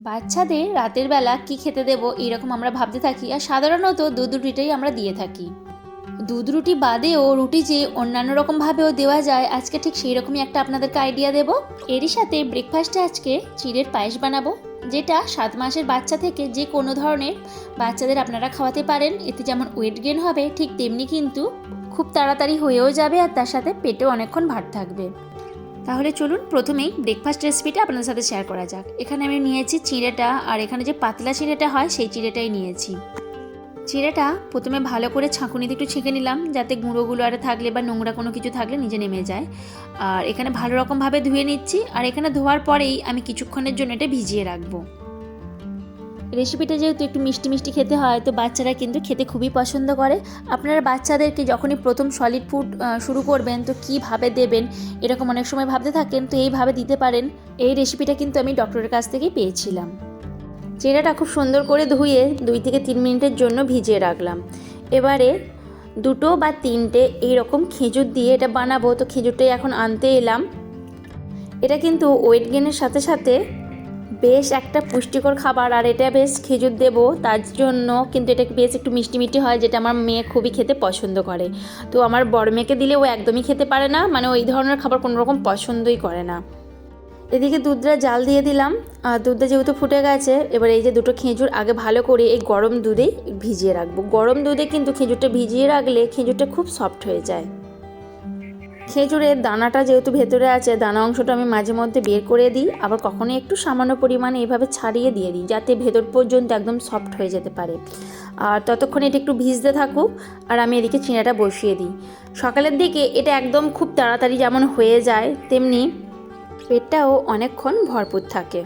বাচ্চাদের রাতের বেলা কি খেতে দেবো এইরকম আমরা ভাবতে থাকি, আর সাধারণত দুধ রুটিটাই আমরা দিয়ে থাকি। দুধ রুটি বাদেও রুটি যে অন্যান্য রকমভাবেও দেওয়া যায়, আজকে ঠিক সেই রকমই একটা আপনাদেরকে আইডিয়া দেব। এরই সাথে ব্রেকফাস্টে আজকে চিড়ের পায়েস বানাবো, যেটা 7 মাসের বাচ্চা থেকে যে কোনো ধরনের বাচ্চাদের আপনারা খাওয়াতে পারেন। এতে যেমন ওয়েট গেইন হবে, ঠিক তেমনি কিন্তু খুব তাড়াতাড়ি হয়েও যাবে, আর তার সাথে পেটেও অনেকক্ষণ ভার থাকবে। তাহলে চলুন প্রথমেই ব্রেকফাস্ট রেসিপিটা আপনাদের সাথে শেয়ার করা যাক। এখানে আমি নিয়েছি চিড়েটা, আর এখানে যে পাতলা চিড়েটা হয় সেই চিড়েটাই নিয়েছি। চিড়েটা প্রথমে ভালো করে ছাঁকুনিতে একটু ছেঁকে নিলাম, যাতে গুঁড়োগুলো আর থাকলে বা নোংরা কোনো কিছু থাকলে নিজে নেমে যায়। আর এখানে ভালো রকমভাবে ধুয়ে নিচ্ছি, আর এখানে ধোয়ার পরেই আমি কিছুক্ষণের জন্য এটা ভিজিয়ে রাখবো। রেসিপিটা যেহেতু একটু মিষ্টি মিষ্টি খেতে হয়, তো বাচ্চারা কিন্তু খেতে খুবই পছন্দ করে। আপনারা বাচ্চাদেরকে যখনই প্রথম সলিড ফুড শুরু করবেন, তো কীভাবে দেবেন এরকম অনেক সময় ভাবতে থাকেন, তো এইভাবে দিতে পারেন। এই রেসিপিটা কিন্তু আমি ডক্টরের কাছ থেকেই পেয়েছিলাম। চিড়েটা খুব সুন্দর করে ধুয়ে 2 থেকে 3 মিনিটের জন্য ভিজিয়ে রাখলাম। এবারে 2 বা 3টে এইরকম খেজুর দিয়ে এটা বানাবো, তো খেজুরটাই এখন আনতে এলাম। এটা কিন্তু ওয়েট গেইনের সাথে সাথে বেশ একটা পুষ্টিকর খাবার, আর এটা বেশ খেজুর দেবো তার জন্য কিন্তু এটা বেশ একটু মিষ্টি মিষ্টি হয়, যেটা আমার মেয়ে খুবই খেতে পছন্দ করে। তো আমার বড় মেয়েকে দিলে ও একদমই খেতে পারে না, মানে ওই ধরনের খাবার কোনো রকম পছন্দই করে না। এদিকে দুধটা জাল দিয়ে দিলাম, আর দুধটা যেহেতু ফুটে গেছে, এবার এই যে 2টো খেজুর আগে ভালো করে এই গরম দুধেই ভিজিয়ে রাখবো। গরম দুধে কিন্তু খেজুরটা ভিজিয়ে রাখলে খেজুরটা খুব সফট হয়ে যায়। খেজুরের দানাটা যেহেতু ভেতরে আছে, দানা অংশটা আমি মাঝে মধ্যে বের করে দিই, আবার কখনো একটু সামান্য পরিমাণে এইভাবে ছাড়িয়ে দিয়ে দিই, যাতে ভেতর পর্যন্ত একদম সফট হয়ে যেতে পারে। আর ততক্ষণে এটা একটু ভিজতে থাকুক, আর আমি এদিকে চিনিটা বসিয়ে দিই। সকালের দিকে এটা একদম খুব তাড়াতাড়ি যেমন হয়ে যায়, তেমনি পেটটাও অনেকক্ষণ ভরপুর থাকে।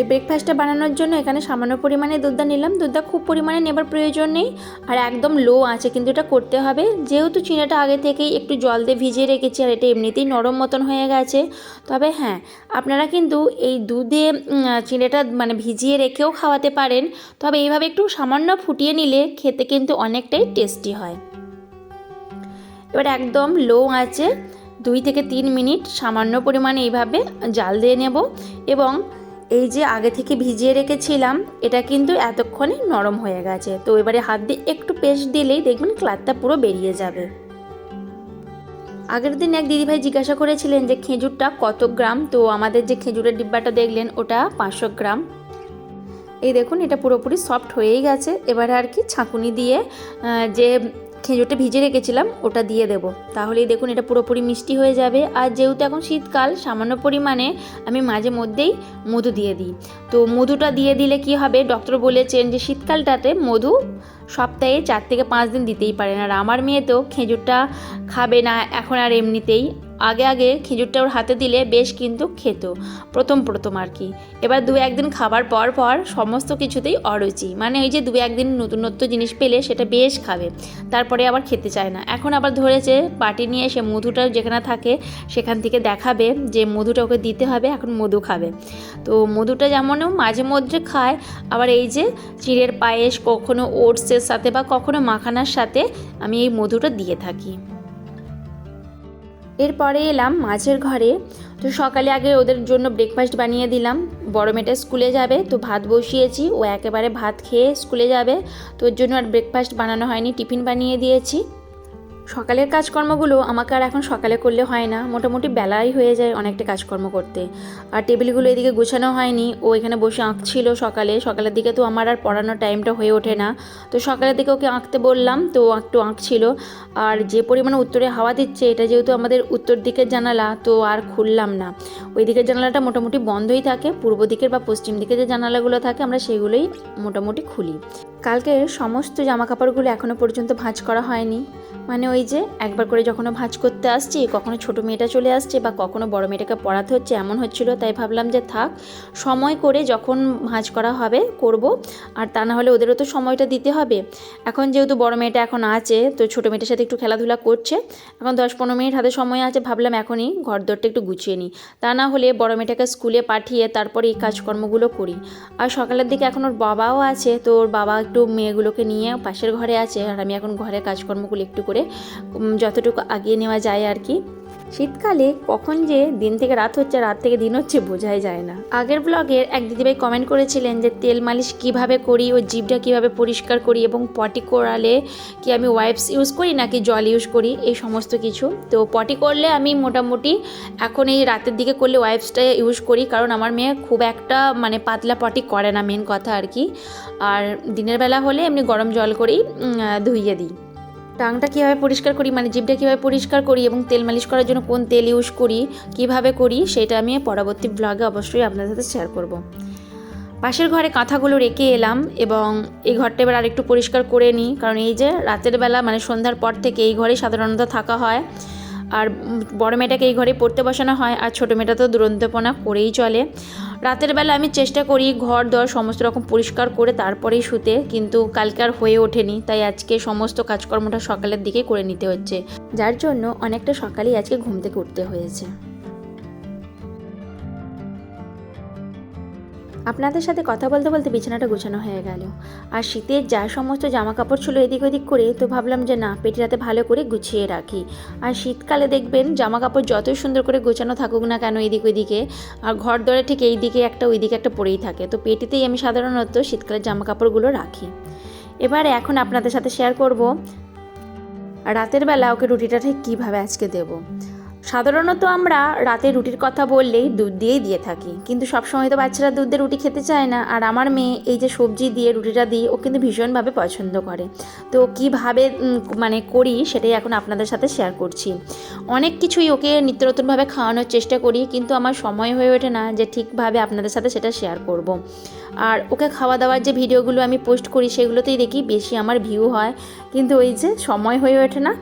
এই ব্রেকফাস্টটা বানানোর জন্য এখানে সামান্য পরিমাণে দুধটা নিলাম। দুধটা খুব পরিমাণে নেবার প্রয়োজন নেই, আর একদম লো আঁচে কিন্তু এটা করতে হবে। যেহেতু চিনিটা আগে থেকেই একটু জল দিয়ে ভিজিয়ে রেখেছি, আর এটা এমনিতেই নরম মতন হয়ে গেছে। তবে হ্যাঁ, আপনারা কিন্তু এই দুধে চিনিটা মানে ভিজিয়ে রেখেও খাওয়াতে পারেন, তবে এইভাবে একটু সামান্য ফুটিয়ে নিলে খেতে কিন্তু অনেকটাই টেস্টি হয়। এবার একদম লো আঁচে 2 থেকে 3 মিনিট সামান্য পরিমাণে এইভাবে জাল দিয়ে নেব, এবং এই যে আগে থেকে ভিজিয়ে রেখেছিলাম এটা কিন্তু এতক্ষণে নরম হয়ে গেছে। তো এবারে হাত দিয়ে একটু পেস্ট দিলেই দেখবেন ক্লাতটা পুরো বেরিয়ে যাবে। আগের দিন এক দিদিভাই জিজ্ঞাসা করেছিলেন যে খেজুরটা কত গ্রাম, তো আমাদের যে খেজুরের ডিব্বাটা দেখলেন ওটা 500 গ্রাম। এই দেখুন এটা পুরোপুরি সফট হয়েই গেছে। এবারে আর কি ছাঁকুনি দিয়ে যে খেজুরটা ভিজে রেখেছিলাম ওটা দিয়ে দেব, তাহলেই দেখুন এটা পুরোপুরি মিষ্টি হয়ে যাবে। আর যেহেতু এখন শীতকাল, সামান্য পরিমাণে আমি মাঝে মধ্যেই মধু দিয়ে দিই। তো মধুটা দিয়ে দিলে কি হবে, ডক্টর বলেছেন যে শীতকালটাতে মধু সপ্তাহে 4 থেকে 5 দিন দিতেই পারেন। আর আমার মেয়ে তো খেজুরটা খাবে না এখন আর এমনিতেই, আগে আগে খেজুরটা ওর হাতে দিলে বেশ কিন্তু খেত প্রথম প্রথম আর কি। এবার 2-1 দিন খাবার পর পর সমস্ত কিছুতেই অরুচি, মানে ওই যে 2-1 দিন নতুনত্ব জিনিস পেলে সেটা বেশ খাবে, তারপরে আবার খেতে চায় না। এখন আবার ধরেছে বাটি নিয়ে সে মধুটা যেখানে থাকে সেখান থেকে দেখাবে যে মধুটা ওকে দিতে হবে, এখন মধু খাবে। তো মধুটা যেমনও মাঝে মধ্যে খায়, আবার এই যে চিড়ের পায়েস, কখনো ওটসের সাথে বা কখনো মাখানার সাথে আমি এই মধুটা দিয়ে থাকি। এরপরে এলাম মাঝের ঘরে। তো সকালে আগে ওদের জন্য ব্রেকফাস্ট বানিয়ে দিলাম। বড় মেয়েটা স্কুলে যাবে, তো ভাত বসিয়েছি, ও একেবারে ভাত খেয়ে স্কুলে যাবে, তো ওর জন্য আর ব্রেকফাস্ট বানানো হয়নি, টিফিন বানিয়ে দিয়েছি। সকালের কাজকর্মগুলো আমাকে আর এখন সকালে করলে হয় না, মোটামুটি বেলাই হয়ে যায় অনেকটা কাজকর্ম করতে। আর টেবিলগুলো এদিকে গোছানো হয়নি, ও এখানে বসে আঁকছিল সকালের দিকে, তো আমার আর পড়ানোর টাইমটা হয়ে ওঠে না। তো সকালের দিকে ওকে আঁকতে বললাম, তো একটু আঁকছিল। আর যে পরিমাণে উত্তরে হাওয়া দিচ্ছে, এটা যেহেতু আমাদের উত্তর দিকের জানালা, তো আর খুললাম না। ওই দিকের জানালাটা মোটামুটি বন্ধই থাকে, পূর্ব দিকের বা পশ্চিম দিকে যে জানালাগুলো থাকে আমরা সেগুলোই মোটামুটি খুলি। কালকে সমস্ত জামা কাপড়গুলো এখনও পর্যন্ত ভাঁজ করা হয়নি, মানে ওই যে একবার করে যখনও ভাঁজ করতে আসছি, কখনো ছোটো মেয়েটা চলে আসছে বা কখনো বড় মেয়েটাকে পড়াতে হচ্ছে, এমন হচ্ছিল। তাই ভাবলাম যে থাক, সময় করে যখন ভাঁজ করা হবে করব, আর তা না হলে ওদেরও তো সময়টা দিতে হবে। এখন যেহেতু বড় মেয়েটা এখন আছে, তো ছোটো মেয়েটার সাথে একটু খেলাধুলা করছে, এখন 10-15 মিনিট হাতে সময় আছে, ভাবলাম এখনই ঘর দরটা একটু গুছিয়ে নিই, তা না হলে বড় মেয়েটাকে স্কুলে পাঠিয়ে তারপরে এই কাজকর্মগুলো করি। আর সকালের দিকে এখন ওর বাবাও আছে, তো ওর বাবা একটু মেয়েগুলোকে নিয়ে পাশের ঘরে আছে, আর আমি এখন ঘরের কাজকর্মগুলো একটু করে যতটুকু আগিয়ে নেওয়া যায় আর কি। শীতকালে কখন যে দিন থেকে রাত হচ্ছে, রাত থেকে দিন হচ্ছে বোঝাই যায় না। আগের ব্লগের এক দিদিভাই কমেন্ট করেছিলেন যে তেল মালিশ কিভাবে করি, ও জিভটা কিভাবে পরিষ্কার করি এবং পটি করালে কি আমি ওয়াইপস ইউজ করি নাকি জল ইউজ করি, এই সমস্ত কিছু। তো পটি করলে আমি মোটামুটি এখন এই রাতের দিকে করলে ওয়াইপসটা ইউজ করি, কারণ আমার মেয়ে খুব একটা মানে পাতলা পটি করে না, মেন কথা আর কি। আর দিনের বেলা হলে এমনি গরম জল করেই ধুইয়ে দিই। টাংটা কীভাবে পরিষ্কার করি মানে জিভটা কীভাবে পরিষ্কার করি এবং তেল মালিশ করার জন্য কোন তেল ইউজ করি, কীভাবে করি, সেটা আমি পরবর্তী ব্লগে অবশ্যই আপনাদের সাথে শেয়ার করব। পাশের ঘরে কাঁথাগুলো রেখে এলাম এবং এই ঘরটা এবার আরেকটু পরিষ্কার করে নিই, কারণ এই যে রাতের বেলা মানে সন্ধ্যার পর থেকে এই ঘরেই সাধারণত থাকা হয়। আর বড় মেয়েটাকে এই ঘরে পড়তে বসানো হয়, আর ছোটো মেয়েটা তো দুরন্তপনা করেই চলে। রাতের বেলা আমি চেষ্টা করি ঘর দর সমস্ত রকম পরিষ্কার করে তারপরেই শুতে, কিন্তু কালকে আর হয়ে ওঠেনি, তাই আজকে সমস্ত কাজকর্মটা সকালের দিকে করে নিতে হচ্ছে, যার জন্য অনেকটা সকালেই আজকে ঘুম থেকে উঠতে হয়েছে। আপনাদের সাথে কথা বলতে বলতে বিছানাটা গোছানো হয়ে গেল। আর শীতের যা সমস্ত জামা কাপড় ছিল এদিক ওদিক করে, তো ভাবলাম যে না পেটিটাতে ভালো করে গুছিয়ে রাখি। আর শীতকালে দেখবেন জামা কাপড় যতই সুন্দর করে গোছানো থাকুক না কেন এদিক ওইদিকে, আর ঘর দরে ঠিক এই দিকে একটা ওই দিকে একটা পড়েই থাকে, তো পেটিতেই আমি সাধারণত শীতকালের জামা কাপড়গুলো রাখি। এবারে এখন আপনাদের সাথে শেয়ার করব রাতের বেলা ওকে রুটিটা ঠিক কীভাবে আজকে দেবো। সাধারণত আমরা রাতে রুটির কথা বললেই দুধ দিয়েই দিয়ে থাকি, কিন্তু সবসময় তো বাচ্চারা দুধ দিয়ে রুটি খেতে চায় না। আর আমার মেয়ে এই যে সবজি দিয়ে রুটিটা দিই ও কিন্তু ভীষণভাবে পছন্দ করে। তো কীভাবে মানে করি সেটাই এখন আপনাদের সাথে শেয়ার করছি। অনেক কিছুই ওকে নিত্য নতুনভাবে খাওয়ানোর চেষ্টা করি, কিন্তু আমার সময় হয়ে ওঠে না যে ঠিকভাবে আপনাদের সাথে সেটা শেয়ার করব। আর ওকে খাওয়া দাওয়ার যে ভিডিওগুলো আমি পোস্ট করি সেগুলোতেই দেখি বেশি আমার ভিউ হয়, কিন্তু ওই যে সময় হয়ে ওঠে না।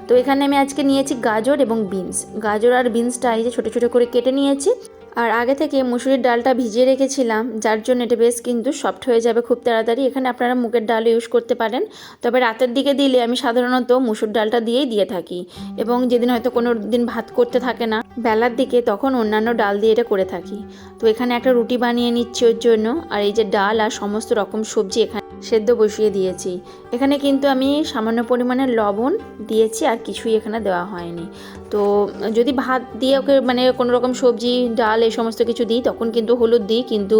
তো এখানে আমি আজকে নিয়েছি গাজর এবং বিনস। গাজর আর বিনসটা এই যে ছোটো ছোটো করে কেটে নিয়েছি। আর আগে থেকে মুসুরির ডালটা ভিজিয়ে রেখেছিলাম, যার জন্য এটা বেশ কিন্তু সফট হয়ে যাবে খুব তাড়াতাড়ি। এখানে আপনারা মুগের ডালও ইউজ করতে পারেন, তবে রাতের দিকে দিলে আমি সাধারণত মুসুর ডালটা দিয়েই দিয়ে থাকি। এবং যেদিন হয়তো কোনো দিন ভাত করতে থাকে না বেলার দিকে, তখন অন্যান্য ডাল দিয়ে এটা করে থাকি। তো এখানে একটা রুটি বানিয়ে নিচ্ছি ওর জন্য। আর এই যে ডাল আর সমস্ত রকম সবজি এখানে সেদ্ধ বসিয়ে দিয়েছি। এখানে কিন্তু আমি সামান্য পরিমাণে লবণ দিয়েছি, আর কিছুই এখানে দেওয়া হয়নি। তো যদি ভাত দিয়ে ওকে মানে কোনো রকম সবজি ডাল এই সমস্ত কিছু দিই তখন কিন্তু হলুদ দিই, কিন্তু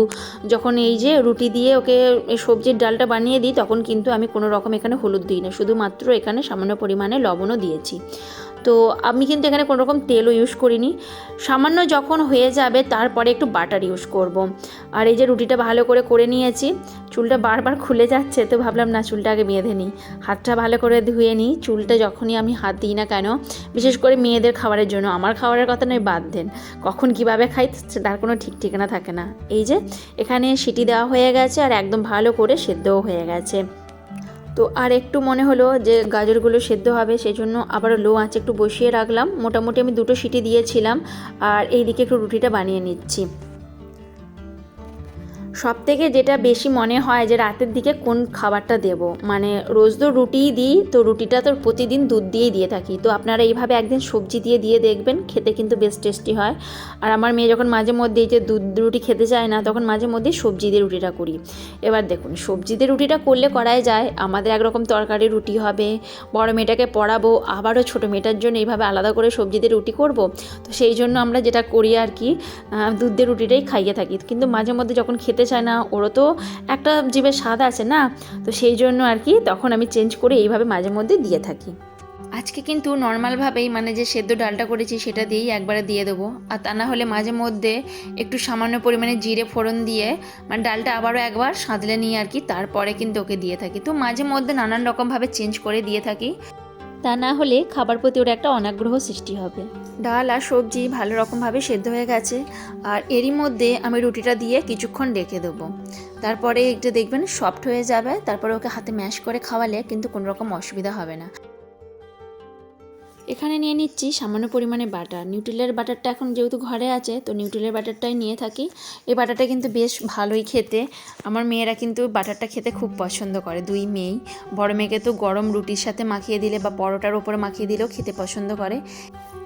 যখন এই যে রুটি দিয়ে ওকে সবজির ডালটা বানিয়ে দিই তখন কিন্তু আমি কোনো রকম এখানে হলুদ দিই না, শুধুমাত্র এখানে সামান্য পরিমাণে লবণও দিয়েছি। তো আমি কিন্তু এখানে কোনো রকম তেলও ইউজ করিনি। সামান্য যখন হয়ে যাবে তারপরে একটু বাটার ইউজ করব। আর এই যে রুটিটা ভালো করে নিয়েছি। চুলটা বারবার খুলে যাচ্ছে, তো ভাবলাম না চুলটা আগে বেঁধে নিই, হাতটা ভালো করে ধুয়ে নিই। চুলটা যখনই আমি হাত দিই না কেন, বিশেষ করে মেয়েদের খাবারের জন্য, আমার খাবারের কথা নয় বাদ দেন, কখন কিভাবে খাই তার কোনো ঠিক ঠিকানা থাকে না। এই যে এখানে সিটি দেওয়া হয়ে গেছে আর একদম ভালো করে সেদ্ধও হয়ে গেছে। তো আর একটু মনে হলো যে গাজরগুলো সেদ্ধ হবে, সেই জন্য আবারও লো আঁচে একটু বসিয়ে রাখলাম। মোটামুটি আমি 2টো সিটি দিয়েছিলাম। আর এই দিকে একটু রুটিটা বানিয়ে নিচ্ছি। সবথেকে যেটা বেশি মনে হয় যে রাতের দিকে কোন খাবারটা দেব, মানে রোজ তো রুটিই দিই, তো রুটিটা তো প্রতিদিন দুধ দিয়েই দিয়ে থাকি। তো আপনারা এইভাবে একদিন সবজি দিয়ে দেখবেন, খেতে কিন্তু বেশ টেস্টি হয়। আর আমার মেয়ে যখন মাঝে মধ্যে এই যে দুধ রুটি খেতে চায় না, তখন মাঝে মধ্যেই সবজি দিয়ে রুটিটা করি। এবার দেখুন সবজি দিয়ে রুটিটা করলে করাই যায়, আমাদের একরকম তরকারি রুটি হবে, বড় মেয়েটাকে পড়াবো, আবারও ছোটো মেয়েটার জন্য এইভাবে আলাদা করে সবজি দিয়ে রুটি করব। তো সেই জন্য আমরা যেটা করি আর কি, দুধ দিয়ে রুটিটাই খাইয়ে থাকি। কিন্তু মাঝে মধ্যে যখন খেতে চায় না, ওরও তো একটা জীবের স্বাদ আছে না, তো সেই জন্য আর কি তখন আমি চেঞ্জ করে এইভাবে মাঝে মধ্যে দিয়ে থাকি। আজকে কিন্তু নর্মালভাবেই মানে যে সেদ্ধ ডালটা করেছি সেটা দিয়েই একবারে দিয়ে দেবো। আর তা না হলে মাঝে মধ্যে একটু সামান্য পরিমাণে জিরে ফোড়ন দিয়ে মানে ডালটা আবারও একবার সাঁতলে নিয়ে আর কি তারপরে কিন্তু ওকে দিয়ে থাকি। তো মাঝে মধ্যে নানান রকমভাবে চেঞ্জ করে দিয়ে থাকি, তা না হলে খাবার প্রতি ওর একটা অনাগ্রহ সৃষ্টি হবে। ডাল আর সবজি ভালো রকমভাবে সেদ্ধ হয়ে গেছে, আর এরই মধ্যে আমি রুটিটা দিয়ে কিছুক্ষণ রেখে দেবো। তারপরে একটু দেখবেন সফট হয়ে যাবে, তারপরে ওকে হাতে ম্যাশ করে খাওয়ালে কিন্তু কোনো রকম অসুবিধা হবে না। এখানে নিয়ে নিচ্ছি সামান্য পরিমাণে বাটার। নিউট্রিলের বাটারটা এখন যেহেতু ঘরে আছে, তো নিউট্রিলের বাটারটাই নিয়ে থাকি। এই বাটারটা কিন্তু বেশ ভালোই খেতে, আমার মেয়েরা কিন্তু বাটারটা খেতে খুব পছন্দ করে, দুই মেয়েই। বড় মেয়েকে তো গরম রুটির সাথে মাখিয়ে দিলে বা পরোটার ওপরে মাখিয়ে দিলেও খেতে পছন্দ করে।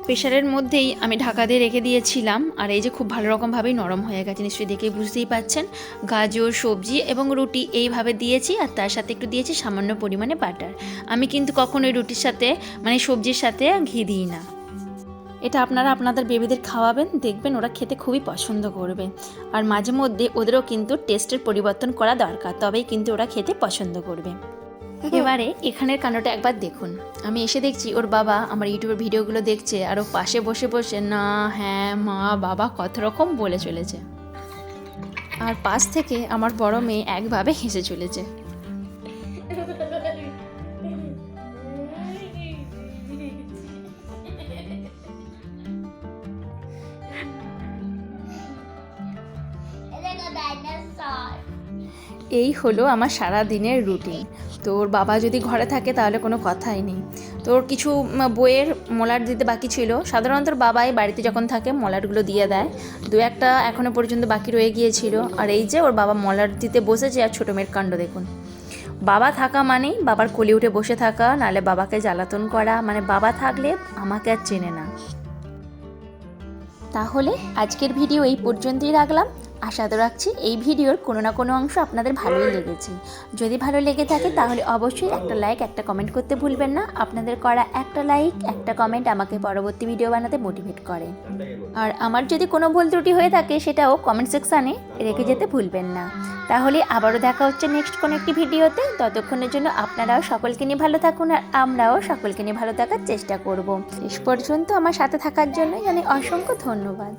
প্রেশারের মধ্যেই আমি ঢাকা দিয়ে রেখে দিয়েছিলাম, আর এই যে খুব ভালো রকমভাবেই নরম হয়ে গেছে, নিশ্চয়ই দেখে বুঝতেই পাচ্ছেন। গাজর সবজি এবং রুটি এইভাবে দিয়েছি, আর তার সাথে একটু দিয়েছি সামান্য পরিমাণে বাটার। আমি কিন্তু কখনোই রুটির সাথে মানে সবজির সাথে ঘি দিই না। এটা আপনারা আপনাদের বেবিদের খাওয়াবেন, দেখবেন ওরা খেতে খুবই পছন্দ করবে। আর মাঝে মধ্যে ওদেরও কিন্তু টেস্টের পরিবর্তন করা দরকার, তবেই কিন্তু ওরা খেতে পছন্দ করবে। এবারে এখানের কাণ্ডটা একবার দেখুন। আমি এসে দেখছি ওর বাবা আমার ইউটিউবের ভিডিওগুলো দেখছে, আর ও পাশে বসে বসে না হ্যাঁ মা বাবা কত রকম বলে চলেছে। আর পাশ থেকে আমার বড় মেয়ে একভাবে হেসে চলেছে। এই হলো আমার সারা দিনের রুটিন। তোর বাবা যদি ঘরে থাকে তাহলে কোনো কথাই নেই। তোর কিছু বইয়ের মলাট দিতে বাকি ছিল, সাধারণত বাবাই বাড়িতে যখন থাকে মলাটগুলো দিয়ে দেয়। দু একটা এখনও পর্যন্ত বাকি রয়ে গিয়েছিল। আর এই যে ওর বাবা মলাট দিতে বসেছে, আর ছোটো মেয়ের কাণ্ড দেখুন। বাবা থাকা মানেই বাবার কোলে উঠে বসে থাকা, নাহলে বাবাকে জ্বালাতন করা, মানে বাবা থাকলে আমাকে আর চেনে না। তাহলে আজকের ভিডিও এই পর্যন্তই রাখলাম। আশা তো রাখছি এই ভিডিওর কোনো না কোনো অংশ আপনাদের ভালোই লেগেছে। যদি ভালো লেগে থাকে তাহলে অবশ্যই একটা লাইক একটা কমেন্ট করতে ভুলবেন না। আপনাদের করা একটা লাইক একটা কমেন্ট আমাকে পরবর্তী ভিডিও বানাতে মোটিভেট করে। আর আমার যদি কোনো ভুল ত্রুটি হয়ে থাকে সেটাও কমেন্ট সেকশানে রেখে যেতে ভুলবেন না। তাহলে আবারও দেখা হচ্ছে নেক্সট কোনো একটি ভিডিওতে। ততক্ষণের জন্য আপনারাও সকলকে নিয়ে ভালো থাকুন, আর আমরাও সকলকে নিয়ে ভালো থাকার চেষ্টা করব। শেষ পর্যন্ত আমার সাথে থাকার জন্য জানাই অসংখ্য ধন্যবাদ।